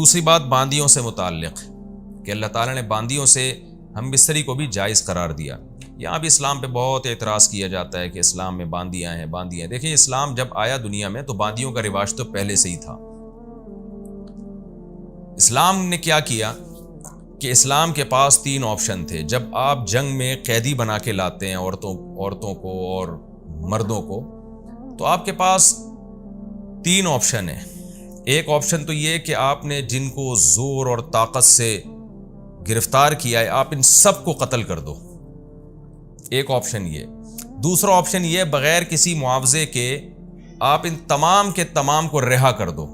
دوسری بات باندیوں سے متعلق کہ اللہ تعالیٰ نے باندیوں سے ہم بستری کو بھی جائز قرار دیا. یہاں بھی اسلام پہ بہت اعتراض کیا جاتا ہے کہ اسلام میں باندیاں ہیں باندیاں. دیکھیں اسلام جب آیا دنیا میں تو باندیوں کا رواج تو پہلے سے ہی تھا. اسلام نے کیا کیا کہ اسلام کے پاس 3 آپشن تھے. جب آپ جنگ میں قیدی بنا کے لاتے ہیں عورتوں کو اور مردوں کو, تو آپ کے پاس 3 آپشن ہیں. ایک آپشن تو یہ کہ آپ نے جن کو زور اور طاقت سے گرفتار کیا ہے آپ ان سب کو قتل کر دو. ایک آپشن یہ. دوسرا آپشن یہ بغیر کسی معاوضے کے آپ ان تمام کے تمام کو رہا کر دو.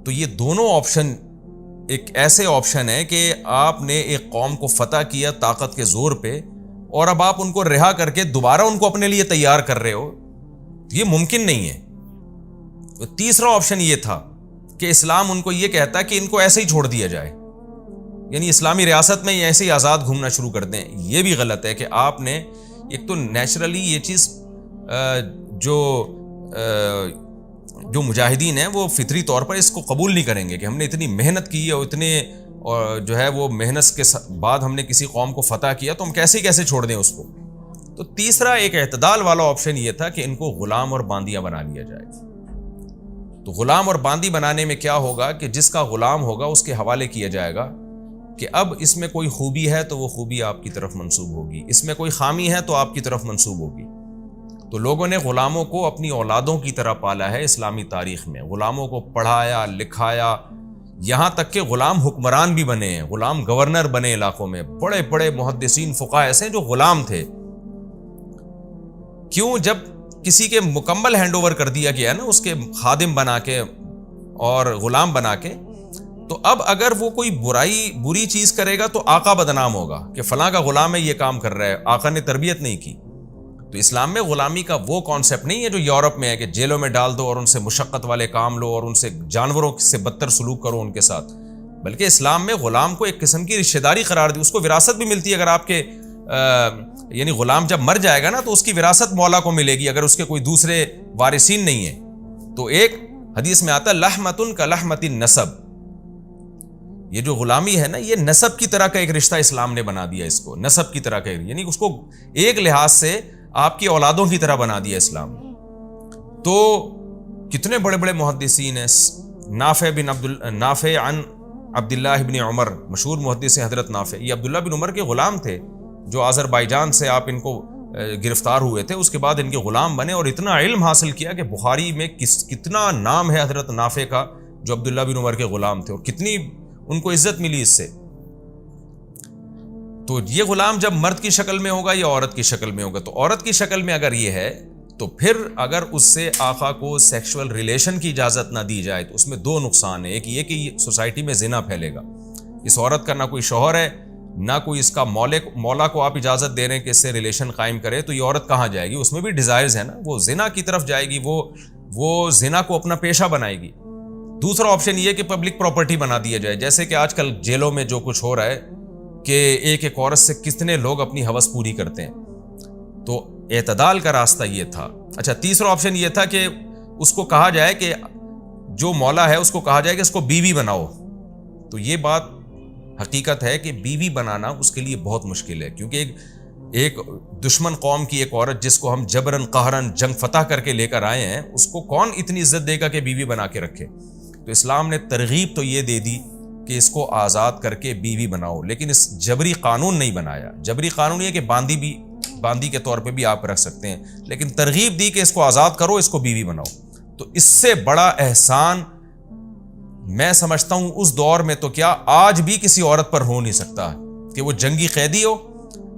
تو یہ دونوں آپشن ایک ایسے آپشن ہے کہ آپ نے ایک قوم کو فتح کیا طاقت کے زور پہ, اور اب آپ ان کو رہا کر کے دوبارہ ان کو اپنے لیے تیار کر رہے ہو. یہ ممکن نہیں ہے. تو تیسرا آپشن یہ تھا کہ اسلام ان کو یہ کہتا ہے کہ ان کو ایسے ہی چھوڑ دیا جائے, یعنی اسلامی ریاست میں ایسے ہی آزاد گھومنا شروع کر دیں. یہ بھی غلط ہے کہ آپ نے ایک تو نیچرلی یہ چیز جو مجاہدین ہیں وہ فطری طور پر اس کو قبول نہیں کریں گے کہ ہم نے اتنی محنت کی ہے اور اتنے جو ہے وہ محنت کے بعد ہم نے کسی قوم کو فتح کیا تو ہم کیسے چھوڑ دیں اس کو. تو تیسرا ایک اعتدال والا آپشن یہ تھا کہ ان کو غلام اور باندیاں بنا لیا جائے. تو غلام اور باندی بنانے میں کیا ہوگا کہ جس کا غلام ہوگا اس کے حوالے کیا جائے گا کہ اب اس میں کوئی خوبی ہے تو وہ خوبی آپ کی طرف منسوب ہوگی, اس میں کوئی خامی ہے تو آپ کی طرف منسوب ہوگی. تو لوگوں نے غلاموں کو اپنی اولادوں کی طرح پالا ہے اسلامی تاریخ میں. غلاموں کو پڑھایا لکھایا, یہاں تک کہ غلام حکمران بھی بنے ہیں, غلام گورنر بنے علاقوں میں. بڑے بڑے محدثین فقہاء ایسے ہیں جو غلام تھے. کیوں؟ جب کسی کے مکمل ہینڈ اوور کر دیا گیا نا, اس کے خادم بنا کے اور غلام بنا کے, تو اب اگر وہ کوئی بری چیز کرے گا تو آقا بدنام ہوگا کہ فلاں کا غلام ہے یہ کام کر رہا ہے, آقا نے تربیت نہیں کی. تو اسلام میں غلامی کا وہ کانسیپٹ نہیں ہے جو یورپ میں ہے کہ جیلوں میں ڈال دو اور ان سے مشقت والے کام لو اور ان سے جانوروں سے بدتر سلوک کرو ان کے ساتھ. بلکہ اسلام میں غلام کو ایک قسم کی رشتہ داری قرار دی, اس کو وراثت بھی ملتی ہے. اگر آپ کے یعنی غلام جب مر جائے گا نا تو اس کی وراثت مولا کو ملے گی اگر اس کے کوئی دوسرے وارثین نہیں ہیں. تو ایک حدیث میں آتا ہے لحمتن کا لحمت النسب. یہ جو غلامی ہے نا یہ نسب کی طرح کا ایک رشتہ اسلام نے بنا دیا اس کو, نسب کی طرح کا, یعنی اس کو ایک لحاظ سے آپ کی اولادوں کی طرح بنا دیا اسلام. تو کتنے بڑے بڑے محدثین ہیں. نافع عن عبداللہ بن عمر, مشہور محدث ہیں حضرت نافع, یہ عبداللہ بن عمر کے غلام تھے جو آذربائیجان سے آپ ان کو گرفتار ہوئے تھے. اس کے بعد ان کے غلام بنے اور اتنا علم حاصل کیا کہ بخاری میں کتنا نام ہے حضرت نافع کا جو عبداللہ بن عمر کے غلام تھے, اور کتنی ان کو عزت ملی اس سے. تو یہ غلام جب مرد کی شکل میں ہوگا یا عورت کی شکل میں ہوگا, تو عورت کی شکل میں اگر یہ ہے تو پھر اگر اس سے آقا کو سیکشول ریلیشن کی اجازت نہ دی جائے تو اس میں 2 نقصان ہیں. ایک یہ کہ سوسائٹی میں زنا پھیلے گا. اس عورت کا نہ کوئی شوہر ہے نہ کوئی اس کا مولا کو آپ اجازت دے رہے ہیں کہ اس سے ریلیشن قائم کرے, تو یہ عورت کہاں جائے گی؟ اس میں بھی ڈیزائرز ہیں نا, وہ زنا کی طرف جائے گی, وہ زنا کو اپنا پیشہ بنائے گی. دوسرا آپشن یہ کہ پبلک پراپرٹی بنا دیا جائے, جیسے کہ آج کل جیلوں میں جو کچھ ہو رہا ہے کہ ایک عورت سے کتنے لوگ اپنی ہوس پوری کرتے ہیں. تو اعتدال کا راستہ یہ تھا. اچھا, تیسرا آپشن یہ تھا کہ اس کو کہا جائے کہ جو مولا ہے اس کو کہا جائے کہ اس کو بیوی بناؤ. تو یہ بات حقیقت ہے کہ بیوی بنانا اس کے لیے بہت مشکل ہے, کیونکہ ایک دشمن قوم کی ایک عورت جس کو ہم جبرن قہرن جنگ فتح کر کے لے کر آئے ہیں, اس کو کون اتنی عزت دے گا کہ بیوی بنا کے رکھے. تو اسلام نے ترغیب تو یہ دے دی کہ اس کو آزاد کر کے بیوی بناؤ, لیکن اس جبری قانون نہیں بنایا. جبری قانون یہ کہ باندی کے طور پہ بھی آپ رکھ سکتے ہیں, لیکن ترغیب دی کہ اس کو آزاد کرو, اس کو بیوی بناؤ. تو اس سے بڑا احسان میں سمجھتا ہوں اس دور میں تو کیا آج بھی کسی عورت پر ہو نہیں سکتا کہ وہ جنگی قیدی ہو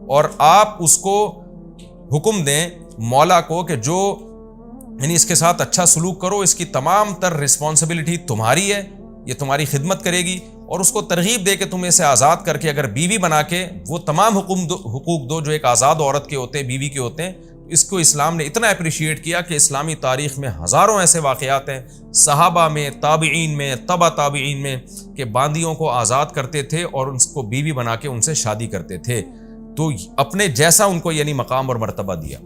اور آپ اس کو حکم دیں مولا کو کہ جو یعنی اس کے ساتھ اچھا سلوک کرو, اس کی تمام تر رسپانسبلٹی تمہاری ہے, یہ تمہاری خدمت کرے گی, اور اس کو ترغیب دے کہ تم اسے آزاد کر کے اگر بیوی بنا کے وہ تمام حقوق دو جو ایک آزاد عورت کے ہوتے ہیں, بیوی کے ہوتے ہیں. اس کو اسلام نے اتنا اپریشیٹ کیا کہ اسلامی تاریخ میں ہزاروں ایسے واقعات ہیں صحابہ میں, تابعین میں, تبع تابعین میں کہ باندیوں کو آزاد کرتے تھے اور ان کو بیوی بنا کے ان سے شادی کرتے تھے. تو اپنے جیسا ان کو یعنی مقام اور مرتبہ دیا.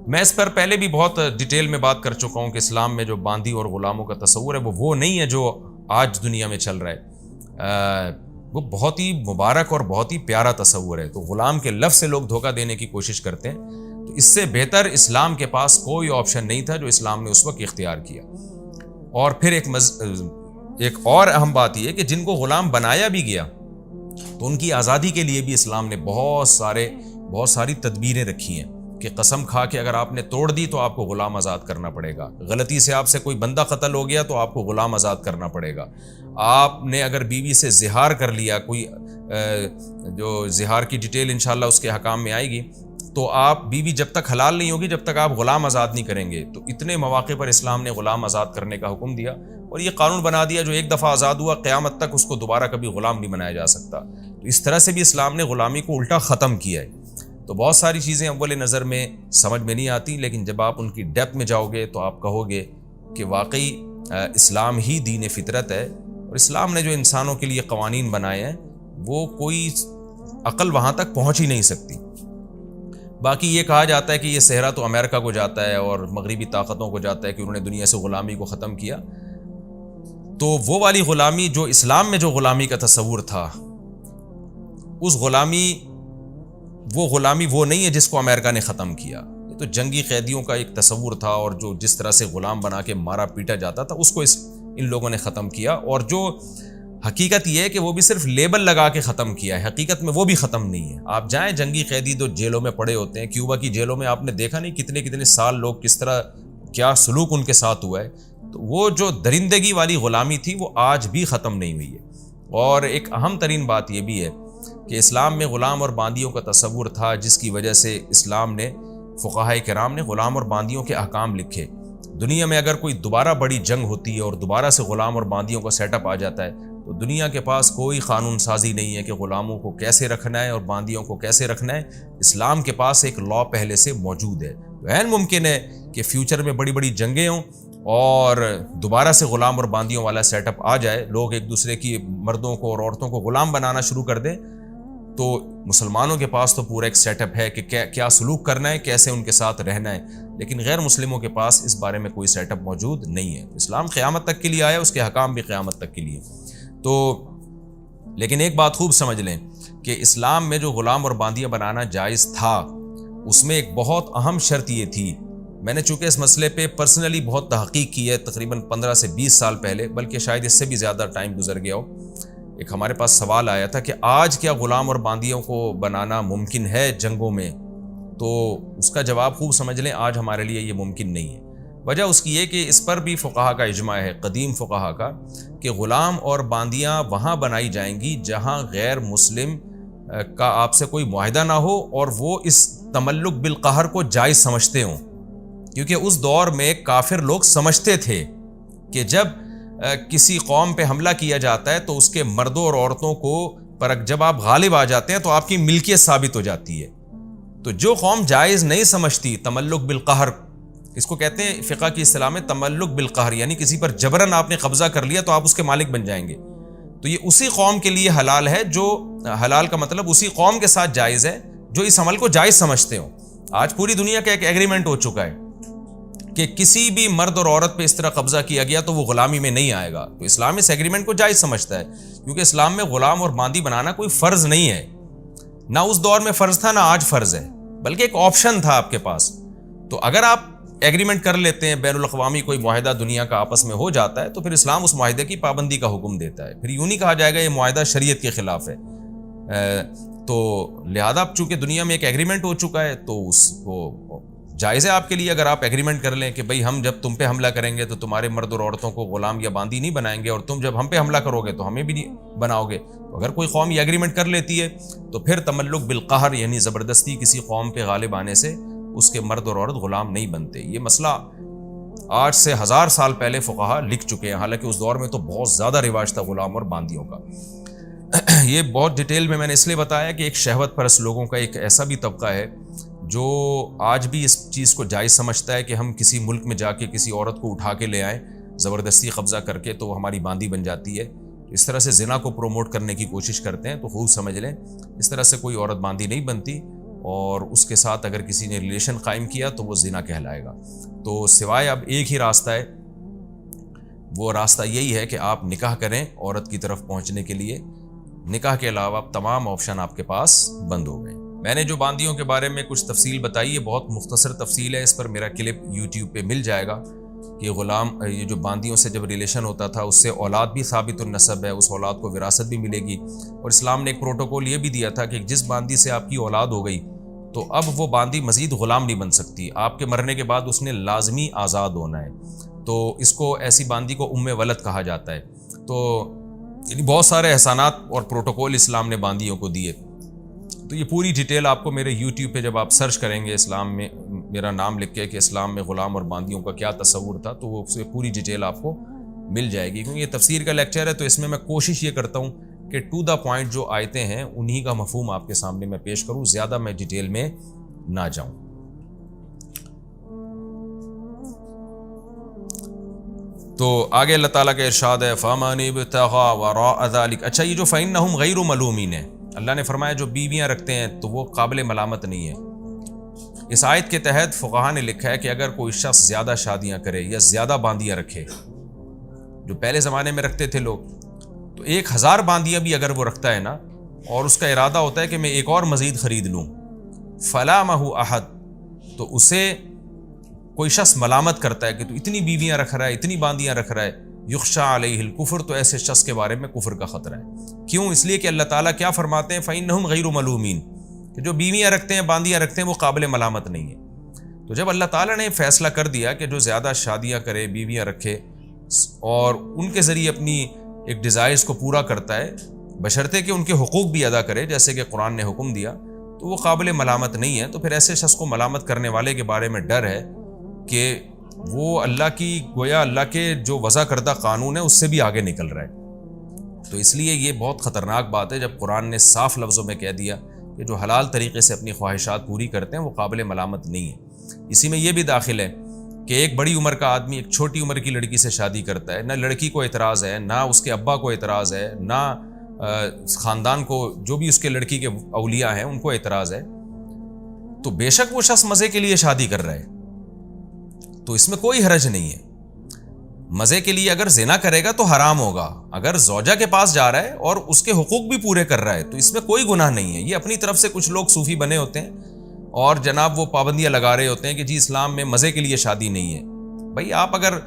میں اس پر پہلے بھی بہت ڈیٹیل میں بات کر چکا ہوں کہ اسلام میں جو باندی اور غلاموں کا تصور ہے وہ نہیں ہے جو آج دنیا میں چل رہا ہے. وہ بہت ہی مبارک اور بہت ہی پیارا تصور ہے. تو غلام کے لفظ سے لوگ دھوکہ دینے کی کوشش کرتے ہیں. تو اس سے بہتر اسلام کے پاس کوئی آپشن نہیں تھا جو اسلام نے اس وقت اختیار کیا. اور پھر ایک اور اہم بات یہ کہ جن کو غلام بنایا بھی گیا تو ان کی آزادی کے لیے بھی اسلام نے بہت ساری تدبیریں رکھی ہیں کہ قسم کھا کے اگر آپ نے توڑ دی تو آپ کو غلام آزاد کرنا پڑے گا. غلطی سے آپ سے کوئی بندہ قتل ہو گیا تو آپ کو غلام آزاد کرنا پڑے گا. آپ نے اگر بیوی سے زہار کر لیا، کوئی جو زہار کی ڈیٹیل انشاءاللہ اس کے حکام میں آئے گی، تو آپ بیوی جب تک حلال نہیں ہوگی جب تک آپ غلام آزاد نہیں کریں گے. تو اتنے مواقع پر اسلام نے غلام آزاد کرنے کا حکم دیا اور یہ قانون بنا دیا جو ایک دفعہ آزاد ہوا قیامت تک اس کو دوبارہ کبھی غلام نہیں بنایا جا سکتا. تو اس طرح سے بھی اسلام نے غلامی کو الٹا ختم کیا ہے. تو بہت ساری چیزیں اول نظر میں سمجھ میں نہیں آتی، لیکن جب آپ ان کی ڈیپتھ میں جاؤ گے تو آپ کہو گے کہ واقعی اسلام ہی دین فطرت ہے. اور اسلام نے جو انسانوں کے لیے قوانین بنائے ہیں وہ کوئی عقل وہاں تک پہنچ ہی نہیں سکتی. باقی یہ کہا جاتا ہے کہ یہ صحرا تو امریکہ کو جاتا ہے اور مغربی طاقتوں کو جاتا ہے کہ انہوں نے دنیا سے غلامی کو ختم کیا. تو وہ والی غلامی جو اسلام میں جو غلامی کا تصور تھا، اس غلامی وہ نہیں ہے جس کو امریکہ نے ختم کیا. یہ تو جنگی قیدیوں کا ایک تصور تھا اور جو جس طرح سے غلام بنا کے مارا پیٹا جاتا تھا اس کو ان لوگوں نے ختم کیا. اور جو حقیقت یہ ہے کہ وہ بھی صرف لیبل لگا کے ختم کیا ہے، حقیقت میں وہ بھی ختم نہیں ہے. آپ جائیں جنگی قیدی جو جیلوں میں پڑے ہوتے ہیں، کیوبا کی جیلوں میں آپ نے دیکھا نہیں کتنے سال لوگ کس طرح کیا سلوک ان کے ساتھ ہوا ہے. تو وہ جو درندگی والی غلامی تھی وہ آج بھی ختم نہیں ہوئی ہے. اور ایک اہم ترین بات یہ بھی ہے کہ اسلام میں غلام اور باندیوں کا تصور تھا، جس کی وجہ سے اسلام نے فقہائے کرام نے غلام اور باندیوں کے احکام لکھے. دنیا میں اگر کوئی دوبارہ بڑی جنگ ہوتی ہے اور دوبارہ سے غلام اور باندیوں کا سیٹ اپ آ جاتا ہے تو دنیا کے پاس کوئی قانون سازی نہیں ہے کہ غلاموں کو کیسے رکھنا ہے اور باندیوں کو کیسے رکھنا ہے. اسلام کے پاس ایک لا پہلے سے موجود ہے. عین ممکن ہے کہ فیوچر میں بڑی جنگیں ہوں اور دوبارہ سے غلام اور باندیوں والا سیٹ اپ آ جائے، لوگ ایک دوسرے کی مردوں کو اور عورتوں کو غلام بنانا شروع کر دیں. تو مسلمانوں کے پاس تو پورا ایک سیٹ اپ ہے کہ کیا سلوک کرنا ہے، کیسے ان کے ساتھ رہنا ہے. لیکن غیر مسلموں کے پاس اس بارے میں کوئی سیٹ اپ موجود نہیں ہے. اسلام قیامت تک کے لیے آیا، اس کے حکام بھی قیامت تک کے لیے. تو لیکن ایک بات خوب سمجھ لیں کہ اسلام میں جو غلام اور باندیاں بنانا جائز تھا اس میں ایک بہت اہم شرط یہ تھی. میں نے چونکہ اس مسئلے پہ پرسنلی بہت تحقیق کی ہے، تقریباً 15 سے 20 سال پہلے، بلکہ شاید اس سے بھی زیادہ ٹائم گزر گیا ہو. ایک ہمارے پاس سوال آیا تھا کہ آج کیا غلام اور باندیوں کو بنانا ممکن ہے جنگوں میں؟ تو اس کا جواب خوب سمجھ لیں، آج ہمارے لیے یہ ممکن نہیں ہے. وجہ اس کی یہ کہ اس پر بھی فقہا کا اجماع ہے، قدیم فقہا کا، کہ غلام اور باندیاں وہاں بنائی جائیں گی جہاں غیر مسلم کا آپ سے کوئی معاہدہ نہ ہو اور وہ اس تملک بالقہر کو جائز سمجھتے ہوں. کیونکہ اس دور میں کافر لوگ سمجھتے تھے کہ جب کسی قوم پہ حملہ کیا جاتا ہے تو اس کے مردوں اور عورتوں کو پر جب آپ غالب آ جاتے ہیں تو آپ کی ملکیت ثابت ہو جاتی ہے. تو جو قوم جائز نہیں سمجھتی تملک بالقہر، اس کو کہتے ہیں فقہ کی اصطلاح میں تملک بالقہر، یعنی کسی پر جبرن آپ نے قبضہ کر لیا تو آپ اس کے مالک بن جائیں گے، تو یہ اسی قوم کے لیے حلال ہے. جو حلال کا مطلب اسی قوم کے ساتھ جائز ہے جو اس عمل کو جائز سمجھتے ہوں. آج پوری دنیا کا ایک ایگریمنٹ ہو چکا ہے کہ کسی بھی مرد اور عورت پہ اس طرح قبضہ کیا گیا تو وہ غلامی میں نہیں آئے گا. تو اسلام اس ایگریمنٹ کو جائز سمجھتا ہے، کیونکہ اسلام میں غلام اور باندی بنانا کوئی فرض نہیں ہے. نہ اس دور میں فرض تھا، نہ آج فرض ہے، بلکہ ایک آپشن تھا آپ کے پاس. تو اگر آپ ایگریمنٹ کر لیتے ہیں، بین الاقوامی کوئی معاہدہ دنیا کا آپس میں ہو جاتا ہے، تو پھر اسلام اس معاہدے کی پابندی کا حکم دیتا ہے. پھر یوں نہیں کہا جائے گا یہ معاہدہ شریعت کے خلاف ہے. تو لہذا چونکہ دنیا میں ایک ایگریمنٹ ہو چکا ہے تو اس کو جائز ہے آپ کے لیے اگر آپ ایگریمنٹ کر لیں کہ بھئی ہم جب تم پہ حملہ کریں گے تو تمہارے مرد اور عورتوں کو غلام یا باندی نہیں بنائیں گے، اور تم جب ہم پہ حملہ کرو گے تو ہمیں بھی نہیں بناؤ گے. تو اگر کوئی قوم یہ ایگریمنٹ کر لیتی ہے تو پھر تملک بالقہر یعنی زبردستی کسی قوم پہ غالب آنے سے اس کے مرد اور عورت غلام نہیں بنتے. یہ مسئلہ آج سے 1000 سال پہلے فقہا لکھ چکے ہیں، حالانکہ اس دور میں تو بہت زیادہ رواج تھا غلام اور باندیوں کا. یہ بہت ڈیٹیل میں نے اس لیے بتایا کہ ایک شہوت پرست لوگوں کا ایک ایسا بھی طبقہ ہے جو آج بھی اس چیز کو جائز سمجھتا ہے کہ ہم کسی ملک میں جا کے کسی عورت کو اٹھا کے لے آئیں زبردستی قبضہ کر کے تو وہ ہماری باندی بن جاتی ہے. اس طرح سے زنا کو پروموٹ کرنے کی کوشش کرتے ہیں. تو خوب سمجھ لیں اس طرح سے کوئی عورت باندی نہیں بنتی. اور اس کے ساتھ اگر کسی نے ریلیشن قائم کیا تو وہ زنا کہلائے گا۔ تو سوائے اب ایک ہی راستہ ہے، وہ راستہ یہی ہے کہ آپ نکاح کریں عورت کی طرف پہنچنے کے لیے۔ نکاح کے علاوہ اب تمام آپشن آپ کے پاس بند ہو گئے۔ میں نے جو باندیوں کے بارے میں کچھ تفصیل بتائی ہے، بہت مختصر تفصیل ہے، اس پر میرا کلپ یوٹیوب پہ مل جائے گا کہ یہ جو باندیوں سے جب ریلیشن ہوتا تھا اس سے اولاد بھی ثابت النسب ہے، اس اولاد کو وراثت بھی ملے گی، اور اسلام نے ایک پروٹوکول یہ بھی دیا تھا کہ جس باندی سے آپ کی اولاد ہو گئی تو اب وہ باندی مزید غلام نہیں بن سکتی، آپ کے مرنے کے بعد اس نے لازمی آزاد ہونا ہے۔ تو اس کو ایسی باندی کو ام ولد کہا جاتا ہے۔ تو یعنی بہت سارے احسانات اور پروٹوکول اسلام نے باندیوں کو دیے۔ تو یہ پوری ڈیٹیل آپ کو میرے یوٹیوب پہ جب آپ سرچ کریں گے اسلام میں میرا نام لکھ کے کہ اسلام میں غلام اور باندیوں کا کیا تصور تھا، تو وہ پوری ڈیٹیل آپ کو مل جائے گی۔ کیونکہ یہ تفسیر کا لیکچر ہے تو اس میں کوشش یہ کرتا ہوں کہ ٹو دا پوائنٹ جو آیتیں ہیں انہی کا مفہوم آپ کے سامنے میں پیش کروں، زیادہ میں ڈیٹیل میں نہ جاؤں۔ تو آگے اللہ تعالیٰ کا ارشاد ہے فَمَنِ ابْتَغَىٰ وَرَاءَ ذَلِكَ۔ اچھا، یہ جو فَإِنَّهُمْ غَيْرُ مَلُومِينَ ہے، اللہ نے فرمایا جو بیویاں رکھتے ہیں تو وہ قابل ملامت نہیں ہے۔ اس آیت کے تحت فقہاء نے لکھا ہے کہ اگر کوئی شخص زیادہ شادیاں کرے یا زیادہ باندیاں رکھے، جو پہلے زمانے میں رکھتے تھے لوگ، تو 1000 باندیاں بھی اگر وہ رکھتا ہے نا، اور اس کا ارادہ ہوتا ہے کہ میں ایک اور مزید خرید لوں، فَلَامَهُ أَحَدٌ، تو اسے کوئی شخص ملامت کرتا ہے کہ تو اتنی بیویاں رکھ رہا ہے، اتنی باندیاں رکھ رہا ہے، یخشى علیہ الکفر، تو ایسے شخص کے بارے میں کفر کا خطرہ ہے۔ کیوں؟ اس لیے کہ اللہ تعالیٰ کیا فرماتے ہیں فَإِنَّهُمْ غَيْرُ مَلُومِينَ، کہ جو بیویاں رکھتے ہیں، باندیاں رکھتے ہیں، وہ قابل ملامت نہیں ہے۔ تو جب اللہ تعالیٰ نے فیصلہ کر دیا کہ جو زیادہ شادیاں کرے، بیویاں رکھے اور ان کے ذریعے اپنی ایک ڈیزائرز کو پورا کرتا ہے، بشرطے کہ ان کے حقوق بھی ادا کرے جیسے کہ قرآن نے حکم دیا، تو وہ قابل ملامت نہیں ہے۔ تو پھر ایسے شخص کو ملامت کرنے والے کے بارے میں ڈر ہے کہ وہ اللہ کی گویا اللہ کے جو وضع کردہ قانون ہے اس سے بھی آگے نکل رہا ہے۔ تو اس لیے یہ بہت خطرناک بات ہے جب قرآن نے صاف لفظوں میں کہہ دیا کہ جو حلال طریقے سے اپنی خواہشات پوری کرتے ہیں وہ قابل ملامت نہیں ہے۔ اسی میں یہ بھی داخل ہے کہ ایک بڑی عمر کا آدمی ایک چھوٹی عمر کی لڑکی سے شادی کرتا ہے، نہ لڑکی کو اعتراض ہے، نہ اس کے ابا کو اعتراض ہے، نہ خاندان کو جو بھی اس کے لڑکی کے اولیاء ہیں ان کو اعتراض ہے، تو بے شک وہ شخص مزے کے لیے شادی کر رہا ہے، تو اس میں کوئی حرج نہیں ہے۔ مزے کے لیے اگر زنا کرے گا تو حرام ہوگا، اگر زوجہ کے پاس جا رہا ہے اور اس کے حقوق بھی پورے کر رہا ہے تو اس میں کوئی گناہ نہیں ہے۔ یہ اپنی طرف سے کچھ لوگ صوفی بنے ہوتے ہیں اور جناب وہ پابندیاں لگا رہے ہوتے ہیں کہ جی اسلام میں مزے کے لیے شادی نہیں ہے۔ بھائی آپ اگر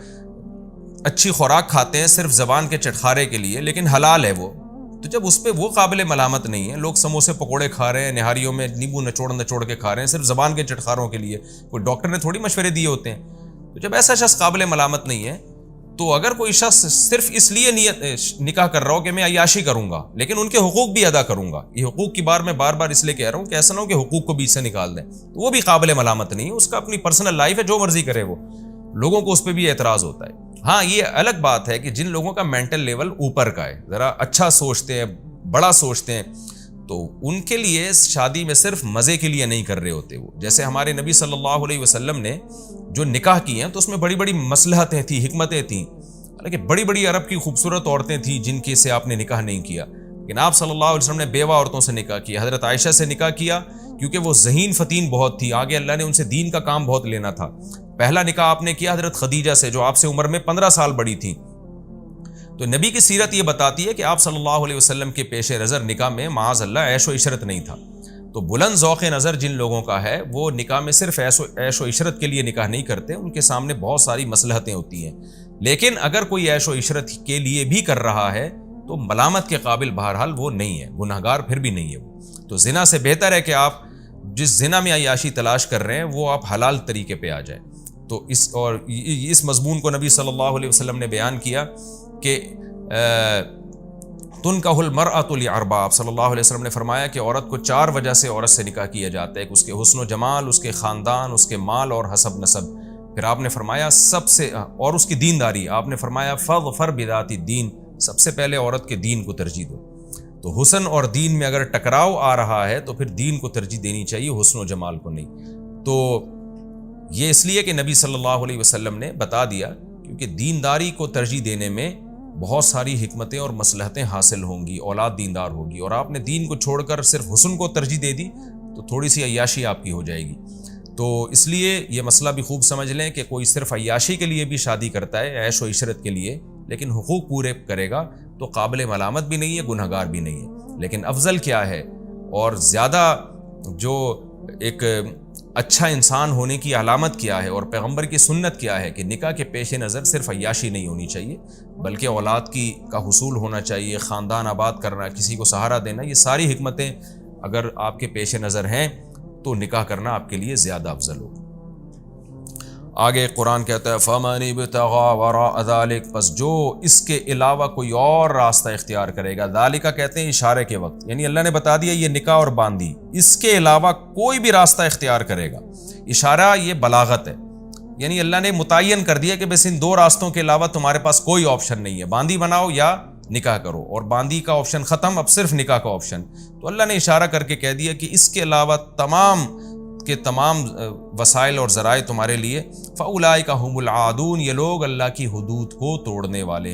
اچھی خوراک کھاتے ہیں صرف زبان کے چٹخارے کے لیے لیکن حلال ہے وہ، تو جب اس پہ وہ قابل ملامت نہیں ہے۔ لوگ سموسے پکوڑے کھا رہے ہیں، نہاریوں میں نیبو نچوڑ کے کھا رہے ہیں صرف زبان کے چٹخاروں کے لیے، کوئی ڈاکٹر نے تھوڑی مشورے دیے ہوتے ہیں۔ تو جب ایسا شخص قابل ملامت نہیں ہے، تو اگر کوئی شخص صرف اس لیے نکاح کر رہا ہو کہ میں عیاشی کروں گا لیکن ان کے حقوق بھی ادا کروں گا، یہ حقوق کی بار میں بار بار اس لیے کہہ رہا ہوں کہ ایسا نہ ہو کہ حقوق کو بیچ سے نکال دیں، تو وہ بھی قابل ملامت نہیں ہے۔ اس کا اپنی پرسنل لائف ہے، جو مرضی کرے وہ، لوگوں کو اس پہ بھی اعتراض ہوتا ہے۔ ہاں یہ الگ بات ہے کہ جن لوگوں کا مینٹل لیول اوپر کا ہے، ذرا اچھا سوچتے ہیں، بڑا سوچتے ہیں، تو ان کے لیے شادی میں صرف مزے کے لیے نہیں کر رہے ہوتے وہ۔ جیسے ہمارے نبی صلی اللہ علیہ وسلم نے جو نکاح کی ہیں تو اس میں بڑی بڑی مصلحتیں تھیں، حکمتیں تھیں، حالانکہ بڑی بڑی عرب کی خوبصورت عورتیں تھیں جن کے سے آپ نے نکاح نہیں کیا، لیکن آپ صلی اللہ علیہ وسلم نے بیوہ عورتوں سے نکاح کیا۔ حضرت عائشہ سے نکاح کیا کیونکہ وہ ذہین فتین بہت تھی، آگے اللہ نے ان سے دین کا کام بہت لینا تھا۔ پہلا نکاح آپ نے کیا حضرت خدیجہ سے جو آپ سے عمر میں 15 سال بڑی تھی۔ تو نبی کی سیرت یہ بتاتی ہے کہ آپ صلی اللہ علیہ وسلم کے پیش نظر نکاح میں معاذ اللہ عیش و عشرت نہیں تھا۔ تو بلند ذوق نظر جن لوگوں کا ہے وہ نکاح میں صرف عیش و عشرت کے لیے نکاح نہیں کرتے، ان کے سامنے بہت ساری مصلحتیں ہوتی ہیں، لیکن اگر کوئی عیش و عشرت کے لیے بھی کر رہا ہے تو ملامت کے قابل بہرحال وہ نہیں ہے، گنہگار پھر بھی نہیں ہے وہ۔ تو زنا سے بہتر ہے کہ آپ جس زنا میں عیاشی تلاش کر رہے ہیں وہ آپ حلال طریقے پہ آ جائیں۔ تو اس مضمون کو نبی صلی اللہ علیہ وسلم نے بیان کیا کہ تنکح المرأۃ لاربع، آپ صلی اللہ علیہ وسلم نے فرمایا کہ عورت کو 4 وجہ سے عورت سے نکاح کیا جاتا ہے، کہ اس کے حسن و جمال، اس کے خاندان، اس کے مال اور حسب نسب، پھر آپ نے فرمایا سب سے، اور اس کی دینداری، آپ نے فرمایا فاظفر بذات الدین، سب سے پہلے عورت کے دین کو ترجیح دو۔ تو حسن اور دین میں اگر ٹکراؤ آ رہا ہے تو پھر دین کو ترجیح دینی چاہیے، حسن و جمال کو نہیں۔ تو یہ اس لیے کہ نبی صلی اللہ علیہ وسلم نے بتا دیا، کیونکہ دینداری کو ترجیح دینے میں بہت ساری حکمتیں اور مصلحتیں حاصل ہوں گی، اولاد دیندار ہوگی، اور آپ نے دین کو چھوڑ کر صرف حسن کو ترجیح دے دی تو تھوڑی سی عیاشی آپ کی ہو جائے گی. تو اس لیے یہ مسئلہ بھی خوب سمجھ لیں کہ کوئی صرف عیاشی کے لیے بھی شادی کرتا ہے، عیش و عشرت کے لیے، لیکن حقوق پورے کرے گا تو قابل ملامت بھی نہیں ہے، گنہگار بھی نہیں ہے. لیکن افضل کیا ہے اور زیادہ جو ایک اچھا انسان ہونے کی علامت کیا ہے اور پیغمبر کی سنت کیا ہے کہ نکاح کے پیش نظر صرف عیاشی نہیں ہونی چاہیے، بلکہ اولاد کا حصول ہونا چاہیے، خاندان آباد کرنا، کسی کو سہارا دینا، یہ ساری حکمتیں اگر آپ کے پیش نظر ہیں تو نکاح کرنا آپ کے لیے زیادہ افضل ہوگا. آگے قرآن کہتا ہے فَمَنِ ابْتَغَىٰ وَرَاءَ ذَلِكَ، پس جو اس کے علاوہ کوئی اور راستہ اختیار کرے گا. ذالکہ کہتے ہیں اشارے کے وقت، یعنی اللہ نے بتا دیا یہ نکاح اور باندھی، اس کے علاوہ کوئی بھی راستہ اختیار کرے گا. اشارہ یہ بلاغت ہے، یعنی اللہ نے متعین کر دیا کہ بس ان دو راستوں کے علاوہ تمہارے پاس کوئی آپشن نہیں ہے، باندھی بناؤ یا نکاح کرو، اور باندھی کا آپشن ختم، اب صرف نکاح کا آپشن. تو اللہ نے اشارہ کر کے کہہ دیا کہ اس کے علاوہ تمام کے تمام وسائل اور ذرائع تمہارے لیے. فَأُولَٰئِکَ هُمُ الْعَادُونَ، یہ لوگ اللہ کی حدود کو توڑنے والے ہیں.